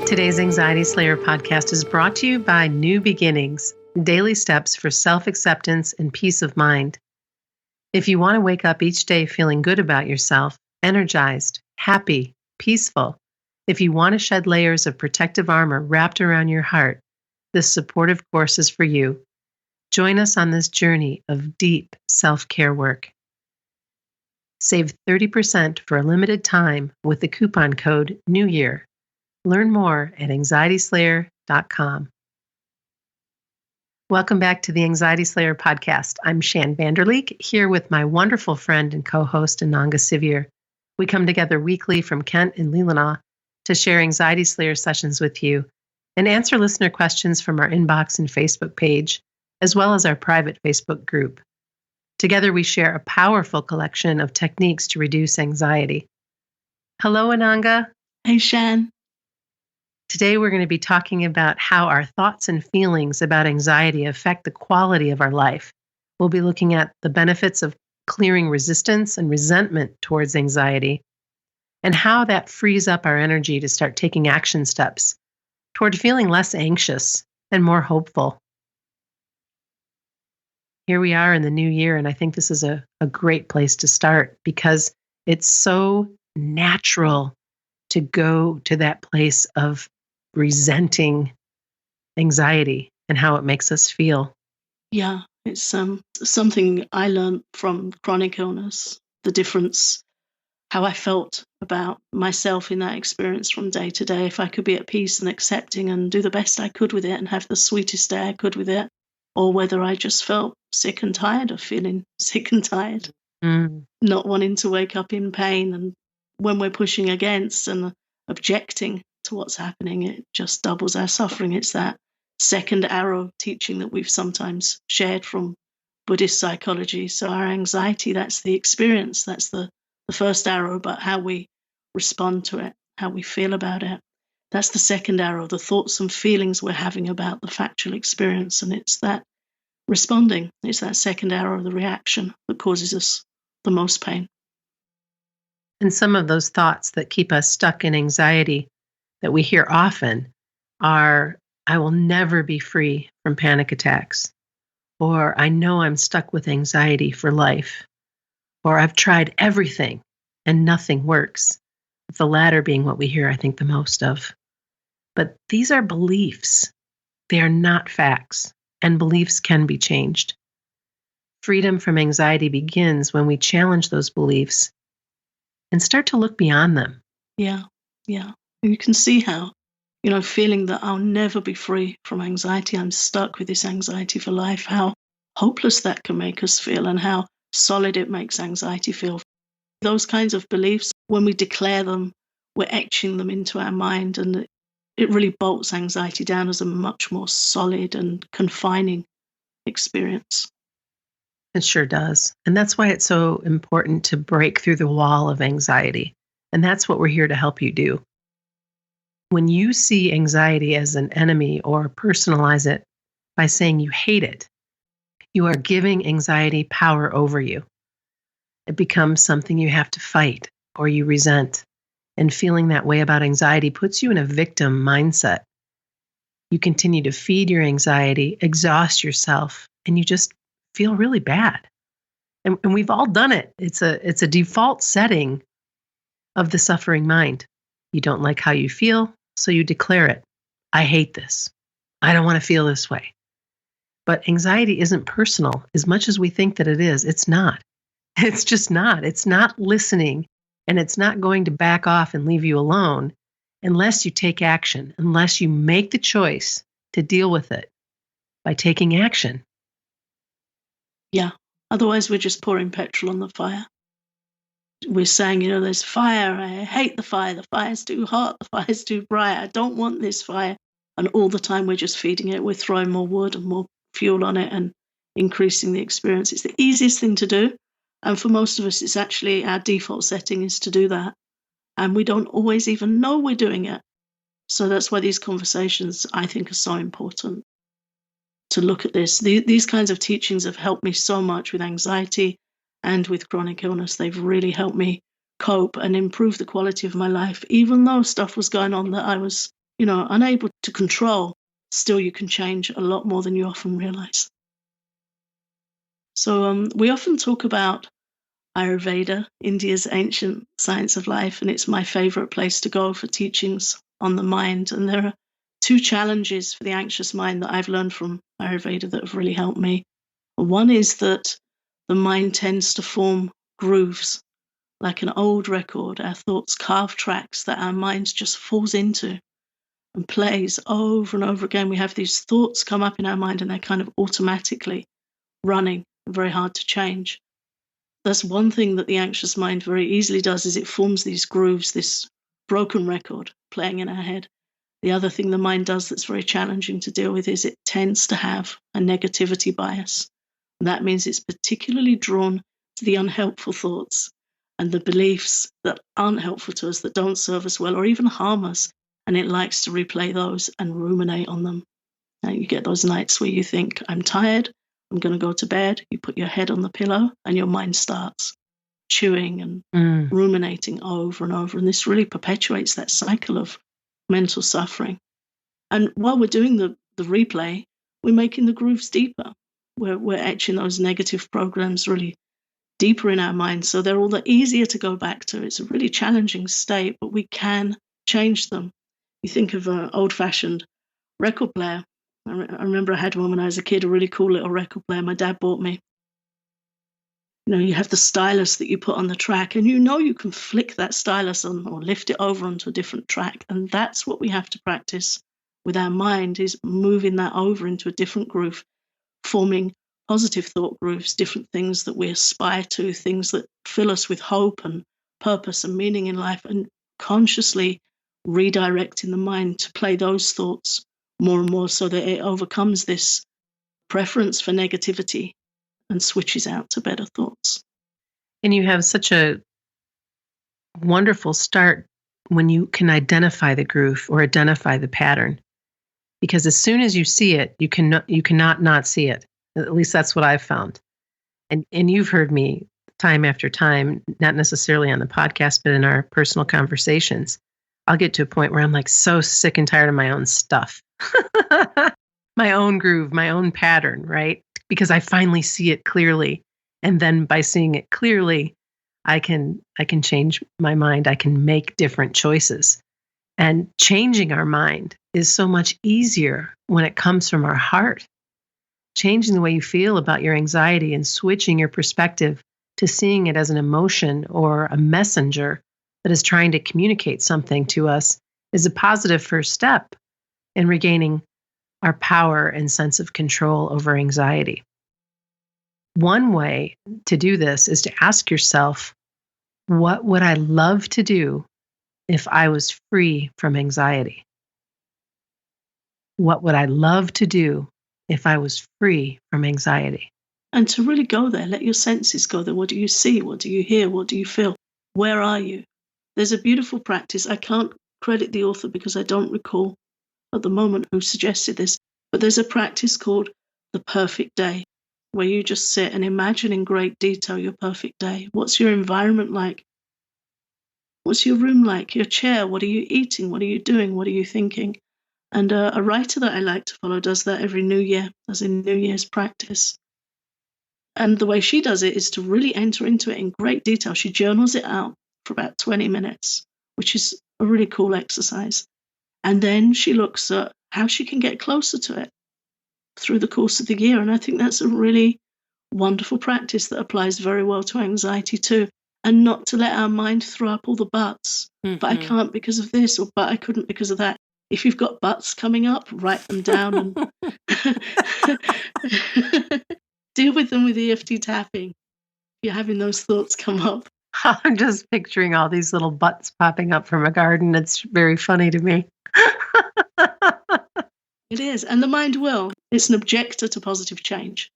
Today's Anxiety Slayer podcast is brought to you by New Beginnings, daily steps for self-acceptance and peace of mind. If you want to wake up each day feeling good about yourself, energized, happy, peaceful, if you want to shed layers of protective armor wrapped around your heart, this supportive course is for you. Join us on this journey of deep self-care work. Save 30% for a limited time with the coupon code NEWYEAR. Learn more at anxietyslayer.com. Welcome back to the Anxiety Slayer podcast. I'm Shan Vanderleek, here with my wonderful friend and co-host Ananga Sivyer. We come together weekly from Kent and Leelanau to share Anxiety Slayer sessions with you and answer listener questions from our inbox and Facebook page, as well as our private Facebook group. Together we share a powerful collection of techniques to reduce anxiety. Hello, Ananga. Hey, Shan. Today, we're going to be talking about how our thoughts and feelings about anxiety affect the quality of our life. We'll be looking at the benefits of clearing resistance and resentment towards anxiety, and how that frees up our energy to start taking action steps toward feeling less anxious and more hopeful. Here we are in the new year, and I think this is a great place to start because it's so natural to go to that place of resenting anxiety and how it makes us feel. Yeah, it's something I learned from chronic illness, the difference, how I felt about myself in that experience from day to day. If I could be at peace and accepting and do the best I could with it and have the sweetest day I could with it, or whether I just felt sick and tired of feeling sick and tired, not wanting to wake up in pain. And when we're pushing against and objecting to what's happening, it just doubles our suffering. It's that second arrow teaching that we've sometimes shared from Buddhist psychology. So our anxiety, that's the experience, that's the first arrow, but how we respond to it, how we feel about it, that's the second arrow, the thoughts and feelings we're having about the factual experience. And it's that responding, it's that second arrow, the reaction, that causes us the most pain. And some of those thoughts that keep us stuck in anxiety that we hear often are, I will never be free from panic attacks, or I know I'm stuck with anxiety for life, or I've tried everything and nothing works. The latter being what we hear, I think, the most of. But these are beliefs. They are not facts, and beliefs can be changed. Freedom from anxiety begins when we challenge those beliefs and start to look beyond them. Yeah. You can see how, feeling that I'll never be free from anxiety, I'm stuck with this anxiety for life, how hopeless that can make us feel and how solid it makes anxiety feel. Those kinds of beliefs, when we declare them, we're etching them into our mind, and it really bolts anxiety down as a much more solid and confining experience. It sure does. And that's why it's so important to break through the wall of anxiety. And that's what we're here to help you do. When you see anxiety as an enemy or personalize it by saying you hate it, you are giving anxiety power over you. It becomes something you have to fight or you resent. And feeling that way about anxiety puts you in a victim mindset. You continue to feed your anxiety, exhaust yourself, and you just feel really bad. And we've all done it. It's a default setting of the suffering mind. You don't like how you feel, so you declare it. I hate this. I don't want to feel this way. But anxiety isn't personal as much as we think that it is. It's not. It's just not. It's not listening, and it's not going to back off and leave you alone unless you take action, unless you make the choice to deal with it by taking action. Yeah. Otherwise, we're just pouring petrol on the fire. We're saying, there's fire. I hate the fire. The fire's too hot. The fire's too bright. I don't want this fire. And all the time we're just feeding it. We're throwing more wood and more fuel on it and increasing the experience. It's the easiest thing to do. And for most of us, it's actually our default setting is to do that. And we don't always even know we're doing it. So that's why these conversations, I think, are so important. To look at this. These kinds of teachings have helped me so much with anxiety and with chronic illness. They've really helped me cope and improve the quality of my life, even though stuff was going on that I was unable to control, still you can change a lot more than you often realize. So we often talk about Ayurveda, India's ancient science of life, and it's my favorite place to go for teachings on the mind. And there are two challenges for the anxious mind that I've learned from Ayurveda that have really helped me. One is that the mind tends to form grooves, like an old record. Our thoughts carve tracks that our mind just falls into and plays over and over again. We have these thoughts come up in our mind and they're kind of automatically running, very hard to change. That's one thing that the anxious mind very easily does, is it forms these grooves, this broken record playing in our head. The other thing the mind does that's very challenging to deal with is it tends to have a negativity bias. And that means it's particularly drawn to the unhelpful thoughts and the beliefs that aren't helpful to us, that don't serve us well or even harm us. And it likes to replay those and ruminate on them. Now you get those nights where you think, I'm tired, I'm going to go to bed. You put your head on the pillow and your mind starts chewing and ruminating over and over. And this really perpetuates that cycle of mental suffering. And while we're doing the replay, we're making the grooves deeper. We're etching those negative programs really deeper in our minds. So they're all the easier to go back to. It's a really challenging state, but we can change them. You think of an old-fashioned record player. I remember I had one when I was a kid, a really cool little record player my dad bought me. You have the stylus that you put on the track, and you can flick that stylus on or lift it over onto a different track. And that's what we have to practice with our mind, is moving that over into a different groove, forming positive thought grooves, different things that we aspire to, things that fill us with hope and purpose and meaning in life, and consciously redirecting the mind to play those thoughts more and more so that it overcomes this preference for negativity and switches out to better thoughts. And you have such a wonderful start when you can identify the groove or identify the pattern. Because as soon as you see it, you cannot not see it. At least that's what I've found. And you've heard me time after time, not necessarily on the podcast, but in our personal conversations. I'll get to a point where I'm like so sick and tired of my own stuff. My own groove, my own pattern, right? Because I finally see it clearly. And then by seeing it clearly, I can change my mind. I can make different choices. And changing our mind is so much easier when it comes from our heart. Changing the way you feel about your anxiety and switching your perspective to seeing it as an emotion or a messenger that is trying to communicate something to us is a positive first step in regaining our power and sense of control over anxiety. One way to do this is to ask yourself, what would I love to do if I was free from anxiety? What would I love to do if I was free from anxiety? And to really go there, let your senses go there. What do you see? What do you hear? What do you feel? Where are you? There's a beautiful practice. I can't credit the author because I don't recall at the moment who suggested this, but there's a practice called the perfect day, where you just sit and imagine in great detail your perfect day. What's your environment like? What's your room like? Your chair? What are you eating? What are you doing? What are you thinking? And a writer that I like to follow does that every New Year, as in New Year's practice. And the way she does it is to really enter into it in great detail. She journals it out for about 20 minutes, which is a really cool exercise. And then she looks at how she can get closer to it through the course of the year. And I think that's a really wonderful practice that applies very well to anxiety too. And not to let our mind throw up all the buts. But I can't because of this, or but I couldn't because of that. If you've got buts coming up, write them down and deal with them with EFT tapping. If you're having those thoughts come up. I'm just picturing all these little butts popping up from a garden. It's very funny to me. It is. And the mind will. It's an objector to positive change.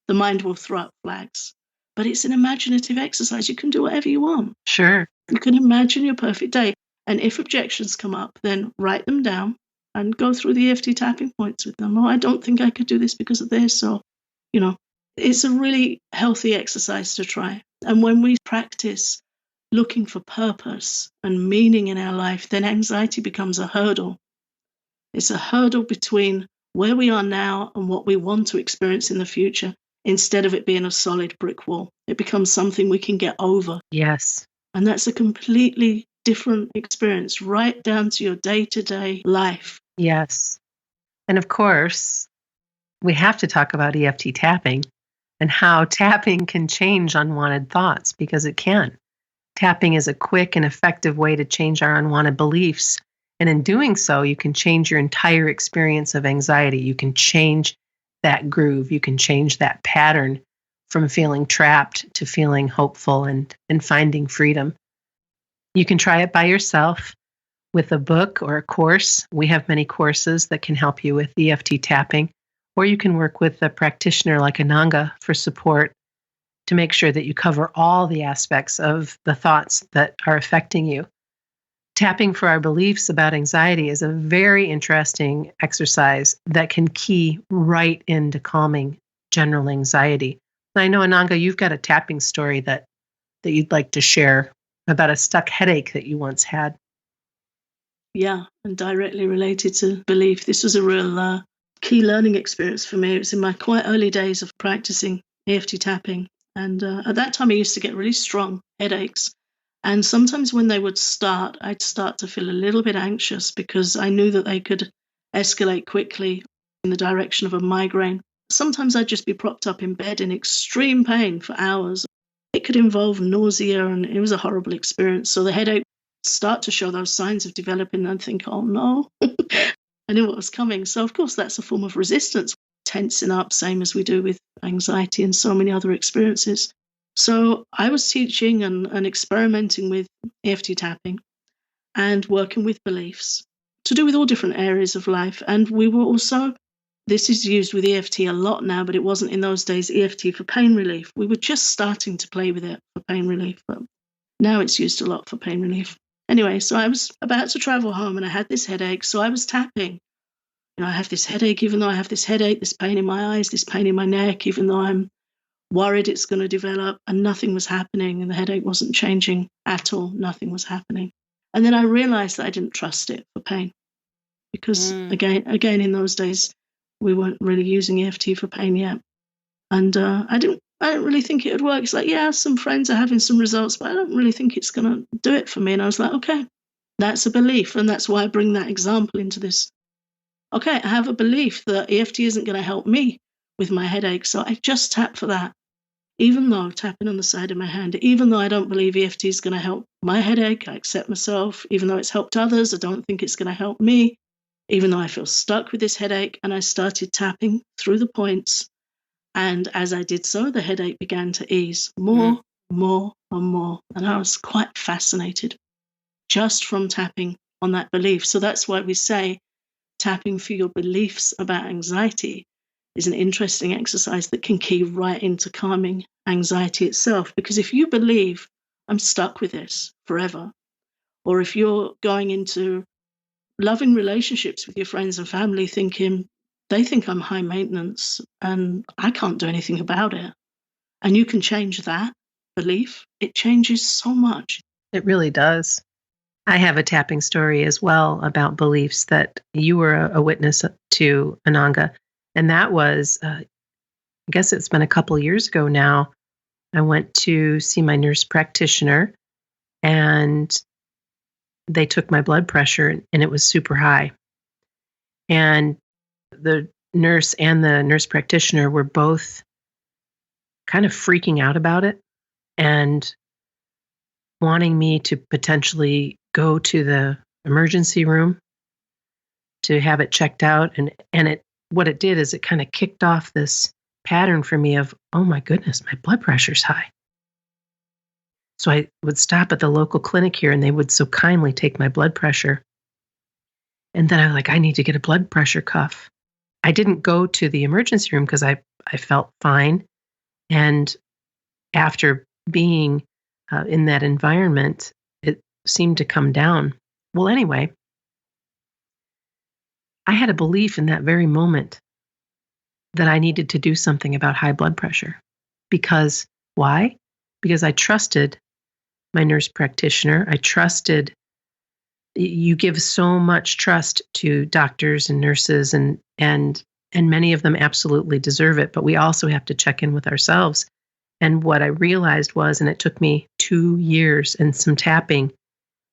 The mind will throw up flags. But it's an imaginative exercise. You can do whatever you want. Sure. You can imagine your perfect day. And if objections come up, then write them down and go through the EFT tapping points with them. Oh, I don't think I could do this because of this. Or, it's a really healthy exercise to try. And when we practice looking for purpose and meaning in our life, then anxiety becomes a hurdle. It's a hurdle between where we are now and what we want to experience in the future. Instead of it being a solid brick wall, it becomes something we can get over. Yes. And that's a completely different experience, right down to your day-to-day life. Yes. And of course, we have to talk about EFT tapping and how tapping can change unwanted thoughts, because it can. Tapping is a quick and effective way to change our unwanted beliefs. And in doing so, you can change your entire experience of anxiety. You can change that groove. You can change that pattern from feeling trapped to feeling hopeful and finding freedom. You can try it by yourself with a book or a course. We have many courses that can help you with EFT tapping, or you can work with a practitioner like Ananga for support to make sure that you cover all the aspects of the thoughts that are affecting you. Tapping for our beliefs about anxiety is a very interesting exercise that can key right into calming general anxiety. I know, Ananga, you've got a tapping story that you'd like to share about a stuck headache that you once had. Yeah, and directly related to belief. This was a real key learning experience for me. It was in my quite early days of practicing EFT tapping. And at that time, I used to get really strong headaches. And sometimes when they would start, I'd start to feel a little bit anxious because I knew that they could escalate quickly in the direction of a migraine. Sometimes I'd just be propped up in bed in extreme pain for hours. It could involve nausea, and it was a horrible experience. So the headache start to show those signs of developing and think, oh no, I knew what was coming. So, of course, that's a form of resistance, tensing up, same as we do with anxiety and so many other experiences. So, I was teaching and experimenting with EFT tapping and working with beliefs to do with all different areas of life. And we were also, this is used with EFT a lot now, but it wasn't in those days EFT for pain relief. We were just starting to play with it for pain relief, but now it's used a lot for pain relief. Anyway, so I was about to travel home and I had this headache, so I was tapping. I have this headache, even though I have this headache, this pain in my eyes, this pain in my neck, even though I'm worried it's going to develop, and nothing was happening, and the headache wasn't changing at all. Nothing was happening. And then I realized that I didn't trust it for pain because, again, in those days, we weren't really using EFT for pain yet. And I didn't really think it would work. It's like, yeah, some friends are having some results, but I don't really think it's going to do it for me. And I was like, okay, that's a belief. And that's why I bring that example into this. Okay, I have a belief that EFT isn't going to help me with my headache. So I just tap for that, even though tapping on the side of my hand, even though I don't believe EFT is going to help my headache, I accept myself. Even though it's helped others, I don't think it's going to help me. Even though I feel stuck with this headache, and I started tapping through the points. And as I did so, the headache began to ease more, more, and more. And I was quite fascinated just from tapping on that belief. So that's why we say tapping for your beliefs about anxiety is an interesting exercise that can key right into calming anxiety itself. Because if you believe, I'm stuck with this forever, or if you're going into loving relationships with your friends and family thinking, they think I'm high maintenance and I can't do anything about it, and you can change that belief, it changes so much. It really does. I have a tapping story as well about beliefs that you were a witness to, Ananga. And that was, I guess it's been a couple years ago now. I went to see my nurse practitioner and they took my blood pressure and it was super high. And the nurse and the nurse practitioner were both kind of freaking out about it and wanting me to potentially go to the emergency room to have it checked out. And it what it did is it kind of kicked off this pattern for me of, oh my goodness, my blood pressure's high. So I would stop at the local clinic here and they would so kindly take my blood pressure. And then I need to get a blood pressure cuff. I didn't go to the emergency room because I felt fine. And after being in that environment, it seemed to come down. Well, anyway, I had a belief in that very moment that I needed to do something about high blood pressure. Because why? Because I trusted my nurse practitioner. I trusted You give so much trust to doctors and nurses, and many of them absolutely deserve it, but we also have to check in with ourselves. And what I realized was, and it took me 2 years and some tapping,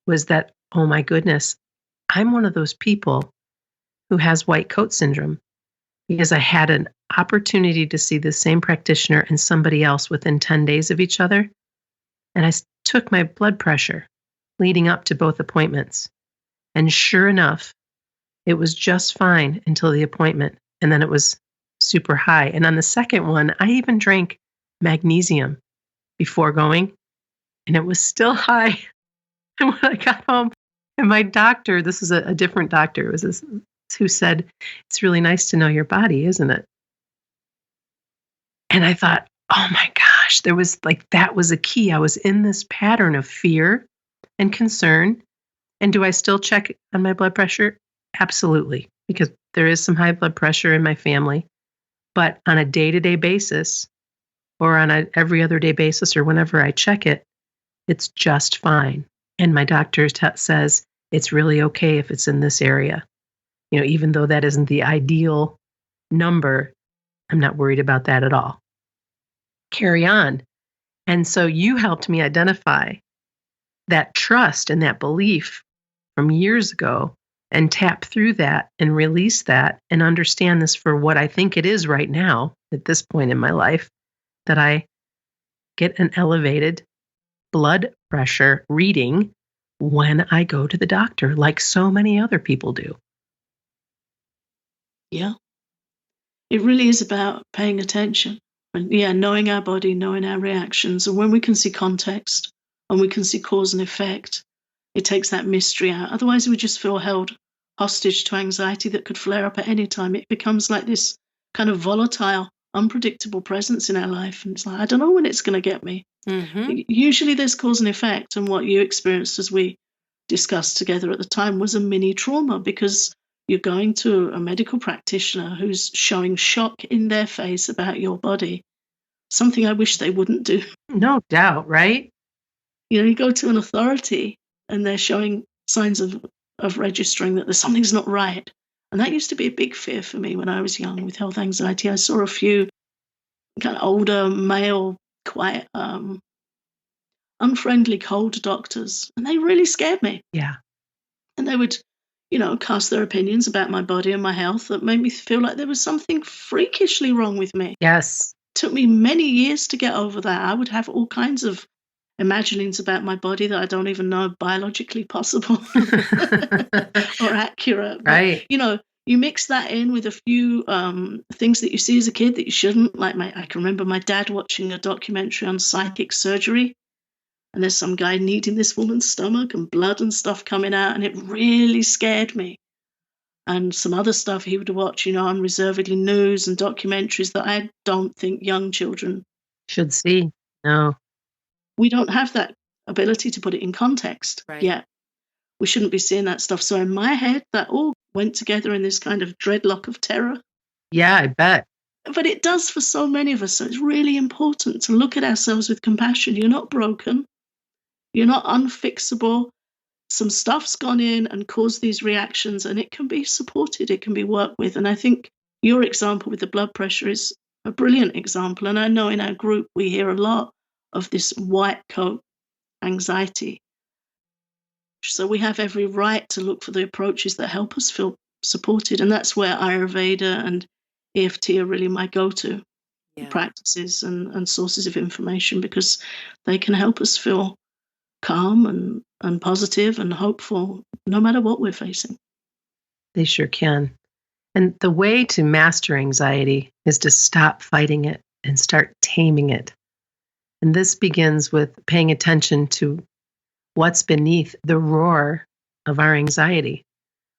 was that, oh my goodness, I'm one of those people who has white coat syndrome because I had an opportunity to see the same practitioner and somebody else within 10 days of each other. And took my blood pressure leading up to both appointments. And sure enough, it was just fine until the appointment. And then it was super high. And on the second one, I even drank magnesium before going, and it was still high. And when I got home, and my doctor, this is a different doctor, it was this, who said, "It's really nice to know your body, isn't it?" And I thought, oh my gosh, there was like, that was a key. I was in this pattern of fear and concern. And do I still check on my blood pressure? Absolutely, because there is some high blood pressure in my family. But on a day-to-day basis, or on a every other day basis, or whenever I check it, it's just fine. And my doctor says it's really okay if it's in this area. Even though that isn't the ideal number, I'm not worried about that at all. Carry on. And so you helped me identify that trust and that belief from years ago and tap through that and release that and understand this for what I think it is right now at this point in my life, that I get an elevated blood pressure reading when I go to the doctor, like so many other people do. Yeah. It really is about paying attention and, yeah, knowing our body, knowing our reactions. And when we can see context and we can see cause and effect, it takes that mystery out. Otherwise, we just feel held hostage to anxiety that could flare up at any time. It becomes like this kind of volatile, unpredictable presence in our life. And it's like, I don't know when it's going to get me. Usually there's cause and effect. And what you experienced, as we discussed together at the time, was a mini trauma, because you're going to a medical practitioner who's showing shock in their face about your body, something I wish they wouldn't do. No doubt, right? You go to an authority and they're showing signs of registering that there's something's not right. And that used to be a big fear for me when I was young with health anxiety. I saw a few kind of older male, quite unfriendly, cold doctors, and they really scared me. Yeah. And they would, cast their opinions about my body and my health that made me feel like there was something freakishly wrong with me. Yes. It took me many years to get over that. I would have all kinds of imaginings about my body that I don't even know are biologically possible or accurate. But, Right. you mix that in with a few things that you see as a kid that you shouldn't. Like I can remember my dad watching a documentary on psychic surgery, and there's some guy kneading this woman's stomach and blood and stuff coming out, and it really scared me. And some other stuff he would watch, unreservedly news and documentaries that I don't think young children Should see. No. we don't have that ability to put it in context Right. yet. We shouldn't be seeing that stuff. So in my head, that all went together in this kind of dreadlock of terror. Yeah, I bet. But it does for so many of us. So it's really important to look at ourselves with compassion. You're not broken. You're not unfixable. Some stuff's gone in and caused these reactions, and it can be supported. It can be worked with. And I think your example with the blood pressure is a brilliant example. And I know in our group, we hear a lot of this white coat anxiety. So we have every right to look for the approaches that help us feel supported. And that's where Ayurveda and EFT are really my go-to practices and sources of information, because they can help us feel calm and positive and hopeful no matter what we're facing. They sure can. And the way to master anxiety is to stop fighting it and start taming it. And this begins with paying attention to what's beneath the roar of our anxiety.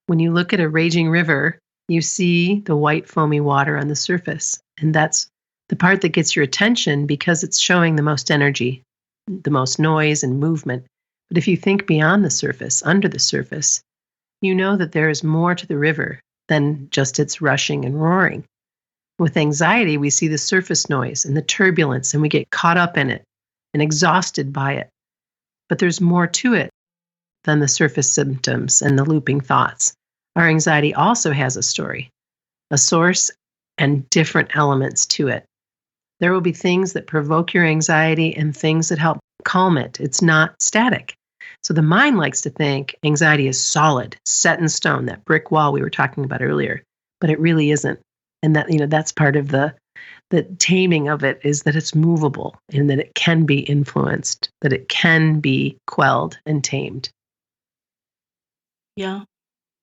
When you look at a raging river, you see the white foamy water on the surface. And that's the part that gets your attention because it's showing the most energy, the most noise and movement. But if you think beyond the surface, under the surface, you know that there is more to the river than just its rushing and roaring. With anxiety, we see the surface noise and the turbulence, and we get caught up in it and exhausted by it. But there's more to it than the surface symptoms and the looping thoughts. Our anxiety also has a story, a source, and different elements to it. There will be things that provoke your anxiety and things that help calm it. It's not static. So the mind likes to think anxiety is solid, set in stone, that brick wall we were talking about earlier, but it really isn't. And that's part of the taming of it, is that it's movable and that it can be influenced, that it can be quelled and tamed. Yeah.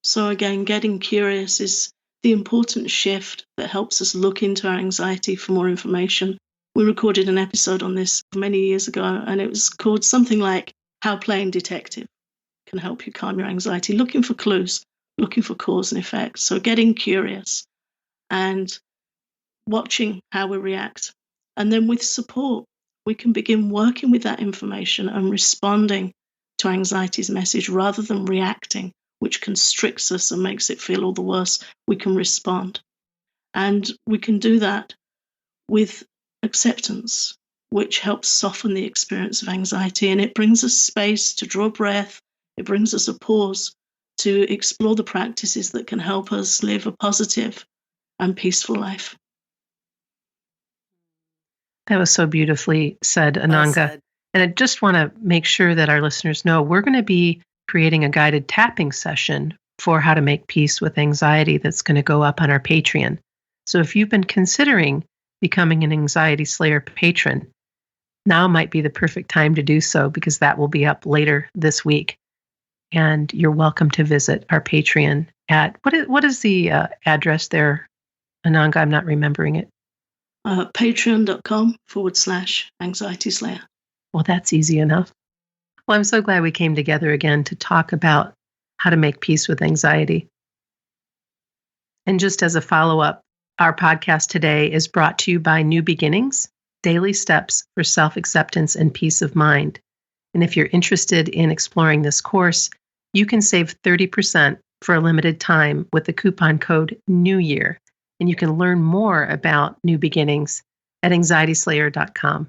So again, getting curious is the important shift that helps us look into our anxiety for more information. We recorded an episode on this many years ago, and it was called something like How Playing Detective Can Help You Calm Your Anxiety, looking for clues, looking for cause and effect. So getting curious and watching how we react. And then with support, we can begin working with that information and responding to anxiety's message rather than reacting, which constricts us and makes it feel all the worse. We can respond. And we can do that with acceptance, which helps soften the experience of anxiety. And it brings us space to draw breath. It brings us a pause to explore the practices that can help us live a positive and peaceful life. That was so beautifully said, Ananga. And I just want to make sure that our listeners know we're going to be creating a guided tapping session for how to make peace with anxiety that's going to go up on our Patreon. So if you've been considering becoming an Anxiety Slayer patron, now might be the perfect time to do so, because that will be up later this week. And you're welcome to visit our Patreon at, what is the address there, Ananga? I'm not remembering it. Patreon.com/Anxiety Slayer. Well, that's easy enough. Well, I'm so glad we came together again to talk about how to make peace with anxiety. And just as a follow-up, our podcast today is brought to you by New Beginnings, Daily Steps for Self-Acceptance and Peace of Mind. And if you're interested in exploring this course, you can save 30% for a limited time with the coupon code NEWYEAR. And you can learn more about New Beginnings at anxietyslayer.com.